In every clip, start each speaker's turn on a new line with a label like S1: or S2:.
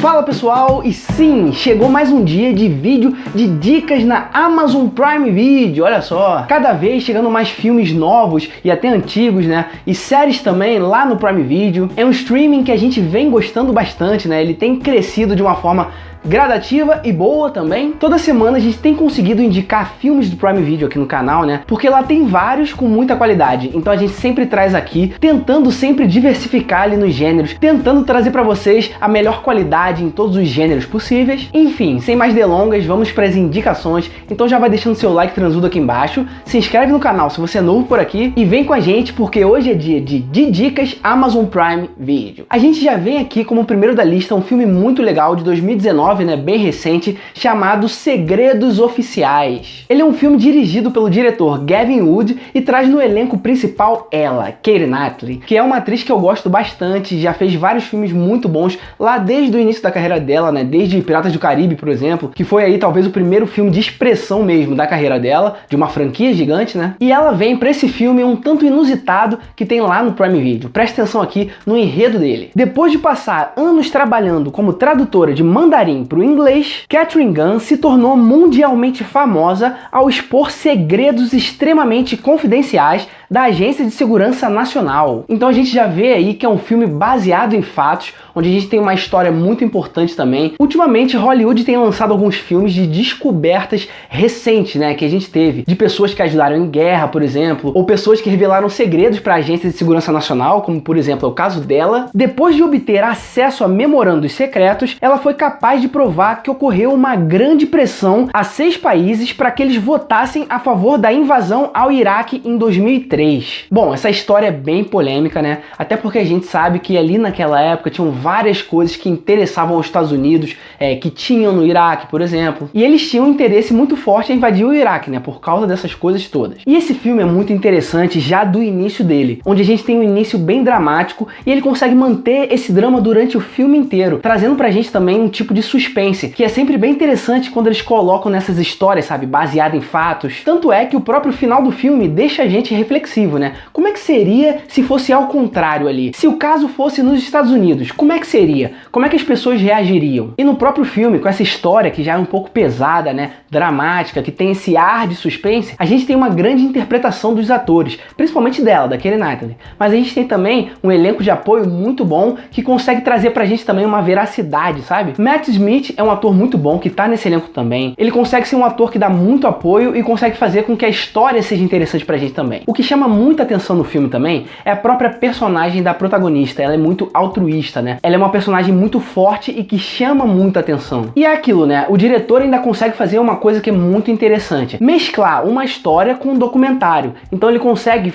S1: Fala pessoal, e sim, chegou mais um dia de vídeo de dicas na Amazon Prime Video, olha só. Cada vez chegando mais filmes novos e até antigos, né? E séries também lá no Prime Video. É um streaming que a gente vem gostando bastante, né? Ele tem crescido de uma forma gradativa e boa também. Toda semana a gente tem conseguido indicar filmes do Prime Video aqui no canal, né? Porque lá tem vários com muita qualidade. Então a gente sempre traz aqui, tentando sempre diversificar ali nos gêneros, tentando trazer para vocês a melhor qualidade em todos os gêneros possíveis. Enfim, sem mais delongas, vamos para as indicações. Então já vai deixando seu like transudo aqui embaixo, se inscreve no canal se você é novo por aqui e vem com a gente porque hoje é dia de dicas Amazon Prime Video. A gente já vem aqui como primeiro da lista um filme muito legal de 2019, né, bem recente, chamado Segredos Oficiais. Ele é um filme dirigido pelo diretor Gavin Wood e traz no elenco principal ela, Keira Knightley, que é uma atriz que eu gosto bastante, já fez vários filmes muito bons lá desde o início da carreira dela, né, desde Piratas do Caribe, por exemplo, que foi aí talvez o primeiro filme de expressão mesmo da carreira dela, de uma franquia gigante, né? E ela vem para esse filme um tanto inusitado que tem lá no Prime Video. Presta atenção aqui no enredo dele. Depois de passar anos trabalhando como tradutora de mandarim para o inglês, Katharine Gun se tornou mundialmente famosa ao expor segredos extremamente confidenciais da Agência de Segurança Nacional. Então a gente já vê aí que é um filme baseado em fatos, onde a gente tem uma história muito importante também. Ultimamente, Hollywood tem lançado alguns filmes de descobertas recentes, né, que a gente teve, de pessoas que ajudaram em guerra, por exemplo, ou pessoas que revelaram segredos para a Agência de Segurança Nacional, como por exemplo é o caso dela. Depois de obter acesso a memorandos secretos, ela foi capaz de provar que ocorreu uma grande pressão a 6 países para que eles votassem a favor da invasão ao Iraque em 2003. Bom, essa história é bem polêmica, né? Até porque a gente sabe que ali naquela época tinham várias coisas que interessavam aos Estados Unidos, que tinham no Iraque, por exemplo. E eles tinham um interesse muito forte em invadir o Iraque, né? Por causa dessas coisas todas. E esse filme é muito interessante já do início dele, onde a gente tem um início bem dramático e ele consegue manter esse drama durante o filme inteiro, trazendo pra gente também um tipo de suspense, que é sempre bem interessante quando eles colocam nessas histórias, sabe? Baseado em fatos. Tanto é que o próprio final do filme deixa a gente reflexivo, né? Como é que seria se fosse ao contrário ali? Se o caso fosse nos Estados Unidos, como é que seria? Como é que as pessoas reagiriam? E no próprio filme, com essa história que já é um pouco pesada, né? Dramática, que tem esse ar de suspense, a gente tem uma grande interpretação dos atores, principalmente dela, da Keira Knightley. Mas a gente tem também um elenco de apoio muito bom, que consegue trazer pra gente também uma veracidade, sabe? Matt Smith é um ator muito bom, que tá nesse elenco também. Ele consegue ser um ator que dá muito apoio e consegue fazer com que a história seja interessante pra gente também. O que chama muita atenção no filme também é a própria personagem da protagonista. Ela é muito altruísta, né? Ela é uma personagem muito forte e que chama muita atenção. E é aquilo, né? O diretor ainda consegue fazer uma coisa que é muito interessante: mesclar uma história com um documentário. Então ele consegue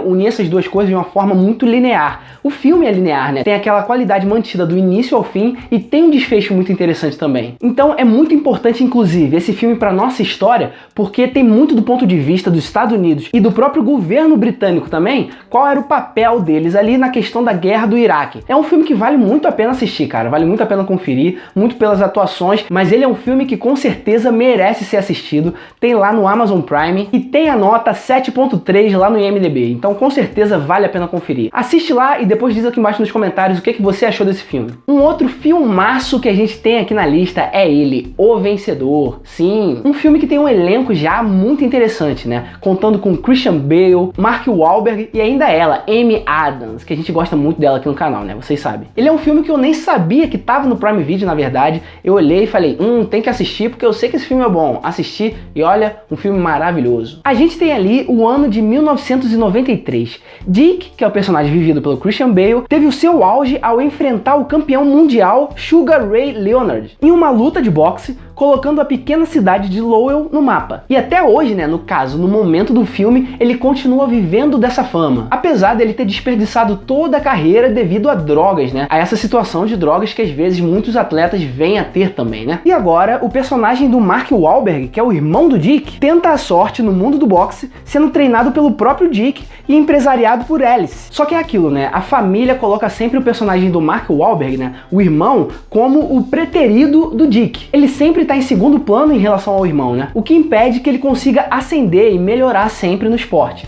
S1: unir essas duas coisas de uma forma muito linear. O filme é linear, né? Tem aquela qualidade mantida do início ao fim e tem um desfecho muito interessante também. Então é muito importante, inclusive, esse filme para nossa história, porque tem muito do ponto de vista dos Estados Unidos e do próprio governo britânico também, qual era o papel deles ali na questão da guerra do Iraque. É um filme que vale muito a pena assistir, cara, vale muito a pena conferir, muito pelas atuações, mas ele é um filme que com certeza merece ser assistido. Tem lá no Amazon Prime e tem a nota 7.3 lá no IMDb, então com certeza vale a pena conferir. Assiste lá e depois diz aqui embaixo nos comentários o que você achou desse filme. Um outro filmaço que a gente tem aqui na lista é ele, O Vencedor. Sim, um filme que tem um elenco já muito interessante, né? Contando com Christian Bale, Mark Wahlberg e ainda ela, Amy Adams, que a gente gosta muito dela aqui no canal, né? Vocês sabem. Ele é um filme que eu nem sabia que tava no Prime Video, na verdade. Eu olhei e falei, tem que assistir porque eu sei que esse filme é bom. Assisti e olha, um filme maravilhoso. A gente tem ali o ano de 1993. Dick, que é o personagem vivido pelo Christian Bale, teve o seu auge ao enfrentar o campeão mundial Sugar Ray Leonard em uma luta de boxe, colocando a pequena cidade de Lowell no mapa. E até hoje, né, no caso, no momento do filme, ele continua vivendo dessa fama, apesar dele ter desperdiçado toda a carreira devido a drogas, né, a essa situação de drogas que às vezes muitos atletas vêm a ter também, né. E agora, o personagem do Mark Wahlberg, que é o irmão do Dick, tenta a sorte no mundo do boxe, sendo treinado pelo próprio Dick e empresariado por Alice. Só que é aquilo, né, a família coloca sempre o personagem do Mark Wahlberg, né, o irmão, como o preterido do Dick. Ele sempre está em segundo plano em relação ao irmão, né? O que impede que ele consiga ascender e melhorar sempre no esporte.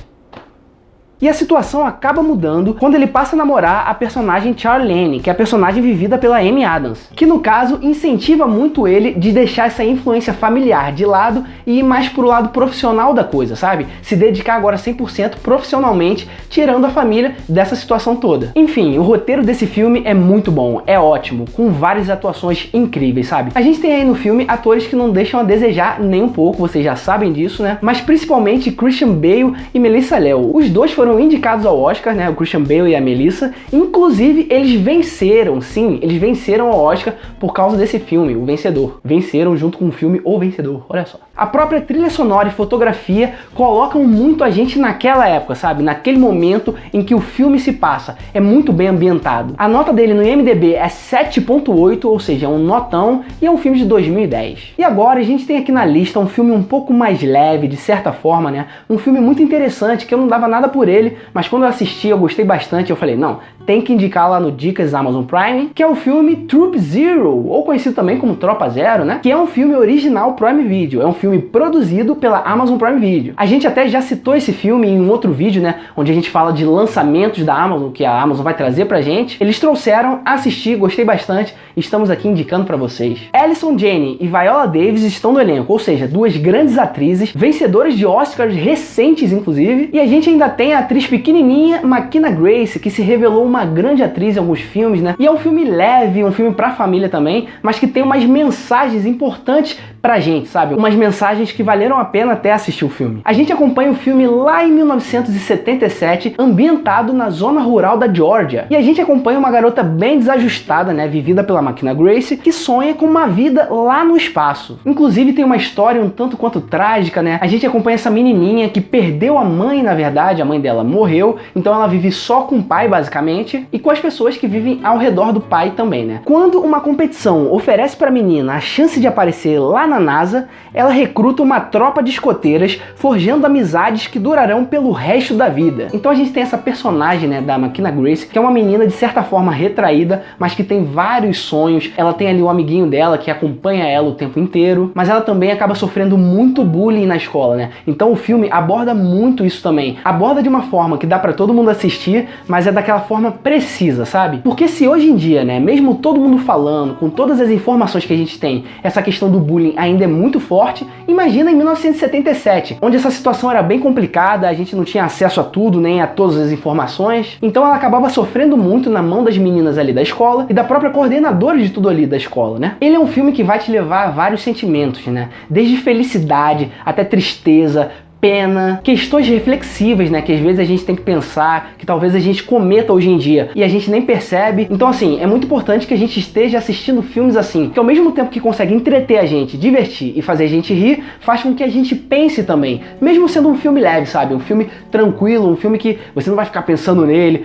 S1: E a situação acaba mudando quando ele passa a namorar a personagem Charlene, que é a personagem vivida pela Amy Adams, que no caso incentiva muito ele de deixar essa influência familiar de lado e ir mais pro lado profissional da coisa, sabe? Se dedicar agora 100% profissionalmente, tirando a família dessa situação toda. Enfim, o roteiro desse filme é muito bom, é ótimo, com várias atuações incríveis, sabe? A gente tem aí no filme atores que não deixam a desejar nem um pouco, vocês já sabem disso, né? Mas principalmente Christian Bale e Melissa Leo. Os dois foram indicados ao Oscar, né? O Christian Bale e a Melissa. Inclusive, eles venceram, sim, eles venceram ao Oscar por causa desse filme, O Vencedor. Venceram junto com o filme O Vencedor, olha só. A própria trilha sonora e fotografia colocam muito a gente naquela época, sabe? Naquele momento em que o filme se passa. É muito bem ambientado. A nota dele no IMDb é 7.8, ou seja, é um notão, e é um filme de 2010. E agora a gente tem aqui na lista um filme um pouco mais leve, de certa forma, né? Um filme muito interessante, que eu não dava nada por ele, mas quando eu assisti eu gostei bastante, eu falei, não, tem que indicar lá no Dicas Amazon Prime, que é o filme Troop Zero, ou conhecido também como Tropa Zero, né? Que é um filme original Prime Video, é um filme produzido pela Amazon Prime Video. A gente até já citou esse filme em um outro vídeo, né? Onde a gente fala de lançamentos da Amazon, que a Amazon vai trazer pra gente. Eles trouxeram, assisti, gostei bastante, estamos aqui indicando pra vocês. Allison Janney e Viola Davis estão no elenco, ou seja, duas grandes atrizes, vencedoras de Oscars recentes, inclusive, e a gente ainda tem a atriz pequenininha McKenna Grace, que se revelou uma grande atriz em alguns filmes, né? E é um filme leve, um filme pra família também, mas que tem umas mensagens importantes pra gente, sabe? Umas mensagens que valeram a pena até assistir o filme. A gente acompanha o filme lá em 1977, ambientado na zona rural da Georgia. E a gente acompanha uma garota bem desajustada, né? Vivida pela McKenna Grace, que sonha com uma vida lá no espaço. Inclusive tem uma história um tanto quanto trágica, né? A gente acompanha essa menininha que perdeu a mãe, na verdade, a mãe dela morreu, então ela vive só com o pai, basicamente, e com as pessoas que vivem ao redor do pai também, né? Quando uma competição oferece pra menina a chance de aparecer lá na NASA, ela recruta uma tropa de escoteiras, forjando amizades que durarão pelo resto da vida. Então a gente tem essa personagem, né, da McKenna Grace, que é uma menina de certa forma retraída, mas que tem vários sonhos. Ela tem ali um amiguinho dela que acompanha ela o tempo inteiro, mas ela também acaba sofrendo muito bullying na escola, né? Então o filme aborda muito isso também. Aborda de uma forma que dá pra todo mundo assistir, mas é daquela forma precisa, sabe? Porque se hoje em dia, né, mesmo todo mundo falando, com todas as informações que a gente tem, essa questão do bullying ainda é muito forte, imagina em 1977, onde essa situação era bem complicada, a gente não tinha acesso a tudo, nem a todas as informações, então ela acabava sofrendo muito na mão das meninas ali da escola e da própria coordenadora de tudo ali da escola, né? Ele é um filme que vai te levar a vários sentimentos, né? Desde felicidade até tristeza, pena, questões reflexivas, né, que às vezes a gente tem que pensar, que talvez a gente cometa hoje em dia e a gente nem percebe. Então assim, é muito importante que a gente esteja assistindo filmes assim, que ao mesmo tempo que consegue entreter a gente, divertir e fazer a gente rir, faz com que a gente pense também, mesmo sendo um filme leve, sabe, um filme tranquilo, um filme que você não vai ficar pensando nele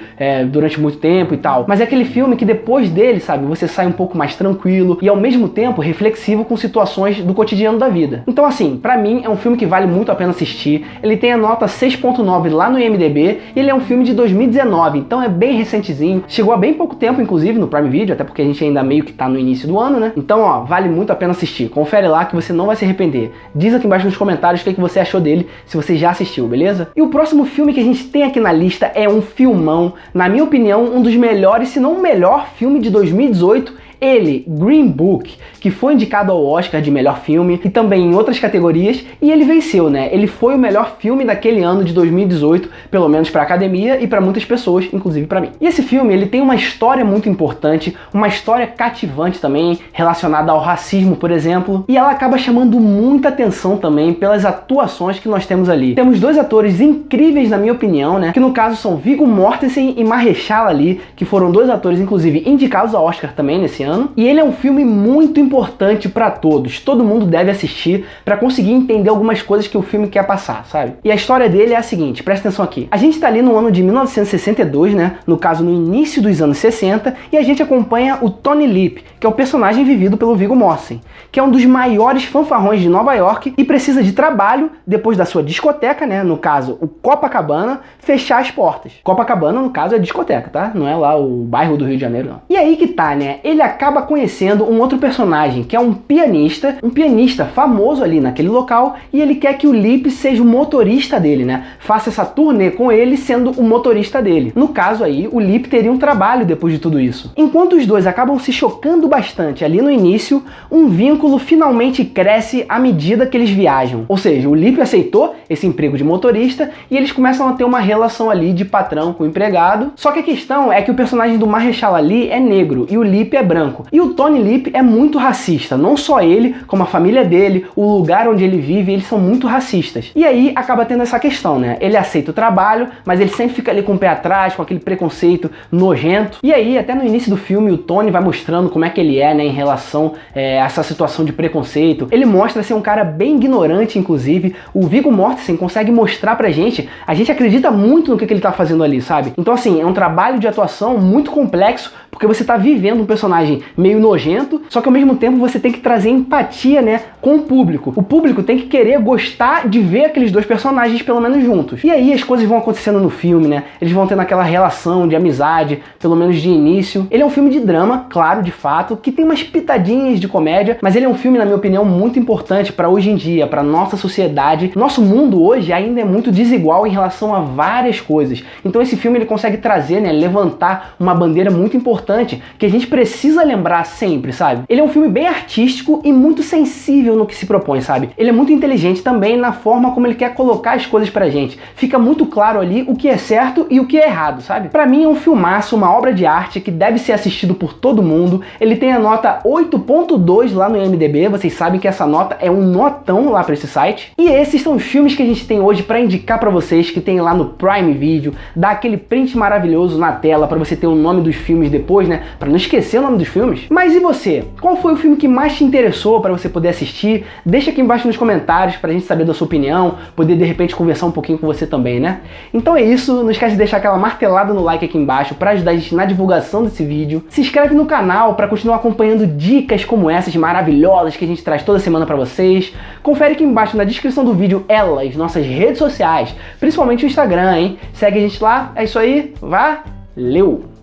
S1: durante muito tempo e tal, mas é aquele filme que depois dele, sabe, você sai um pouco mais tranquilo e ao mesmo tempo reflexivo com situações do cotidiano da vida. Então assim, pra mim é um filme que vale muito a pena assistir. Ele tem a nota 6.9 lá no IMDb e ele é um filme de 2019, então é bem recentezinho. Chegou há bem pouco tempo, inclusive, no Prime Video, até porque a gente ainda meio que tá no início do ano, né? Então, ó, vale muito a pena assistir. Confere lá que você não vai se arrepender. Diz aqui embaixo nos comentários o que você achou dele, se você já assistiu, beleza? E o próximo filme que a gente tem aqui na lista é um filmão, na minha opinião, um dos melhores, se não o melhor filme de 2018. Ele, Green Book, que foi indicado ao Oscar de melhor filme e também em outras categorias, e ele venceu, né? Ele foi o melhor filme daquele ano de 2018, pelo menos para a academia e para muitas pessoas, inclusive para mim. E esse filme, ele tem uma história muito importante, uma história cativante também, relacionada ao racismo, por exemplo, e ela acaba chamando muita atenção também pelas atuações que nós temos ali. Temos dois atores incríveis, na minha opinião, né? Que no caso são Viggo Mortensen e Mahershala Ali, que foram dois atores, inclusive, indicados ao Oscar também nesse ano. E ele é um filme muito importante pra todos, todo mundo deve assistir pra conseguir entender algumas coisas que o filme quer passar, sabe? E a história dele é a seguinte, presta atenção aqui. A gente tá ali no ano de 1962, né? No caso, no início dos anos 60, e a gente acompanha o Tony Lip, que é o personagem vivido pelo Viggo Mortensen, que é um dos maiores fanfarrões de Nova York e precisa de trabalho depois da sua discoteca, né? No caso, o Copacabana, fechar as portas. Copacabana, no caso, é discoteca, tá? Não é lá o bairro do Rio de Janeiro, não. E aí que tá, né? Ele acaba acaba conhecendo um outro personagem, que é um pianista famoso ali naquele local, e ele quer que o Lip seja o motorista dele, né? Faça essa turnê com ele sendo o motorista dele. No caso aí, o Lip teria um trabalho depois de tudo isso. Enquanto os dois acabam se chocando bastante ali no início, um vínculo finalmente cresce à medida que eles viajam. Ou seja, o Lip aceitou esse emprego de motorista e eles começam a ter uma relação ali de patrão com empregado. Só que a questão é que o personagem do Mahershala Ali é negro e o Lip é branco. E o Tony Lip é muito racista. Não só ele, como a família dele, o lugar onde ele vive, eles são muito racistas. E aí acaba tendo essa questão, né? Ele aceita o trabalho, mas ele sempre fica ali com o pé atrás, com aquele preconceito nojento. E aí, até no início do filme, o Tony vai mostrando como é que ele é, né, em relação a essa situação de preconceito. Ele mostra ser um cara bem ignorante, inclusive. O Viggo Mortensen consegue mostrar pra gente, a gente acredita muito no que ele tá fazendo ali, sabe? Então, assim, é um trabalho de atuação muito complexo, porque você tá vivendo um personagem meio nojento, só que ao mesmo tempo você tem que trazer empatia, né, com o público. O público tem que querer gostar de ver aqueles dois personagens pelo menos juntos. E aí as coisas vão acontecendo no filme, né? Eles vão tendo aquela relação de amizade, pelo menos de início. Ele é um filme de drama, claro, de fato, que tem umas pitadinhas de comédia, mas ele é um filme, na minha opinião, muito importante para hoje em dia, para nossa sociedade. Nosso mundo hoje ainda é muito desigual em relação a várias coisas. Então esse filme ele consegue trazer, né, levantar uma bandeira muito importante que a gente precisa lembrar sempre, sabe? Ele é um filme bem artístico e muito sensível no que se propõe, sabe? Ele é muito inteligente também na forma como ele quer colocar as coisas pra gente. Fica muito claro ali o que é certo e o que é errado, sabe? Pra mim é um filmaço, uma obra de arte que deve ser assistido por todo mundo. Ele tem a nota 8.2 lá no IMDb, vocês sabem que essa nota é um notão lá pra esse site. E esses são os filmes que a gente tem hoje pra indicar pra vocês, que tem lá no Prime Video. Dá aquele print maravilhoso na tela pra você ter o nome dos filmes depois, né? Pra não esquecer o nome dos filmes. Mas e você? Qual foi o filme que mais te interessou pra você poder assistir? Deixa aqui embaixo nos comentários pra gente saber da sua opinião, poder de repente conversar um pouquinho com você também, né? Então é isso, não esquece de deixar aquela martelada no like aqui embaixo pra ajudar a gente na divulgação desse vídeo. Se inscreve no canal pra continuar acompanhando dicas como essas maravilhosas que a gente traz toda semana pra vocês. Confere aqui embaixo na descrição do vídeo elas, nossas redes sociais, principalmente o Instagram, hein? Segue a gente lá, é isso aí, valeu!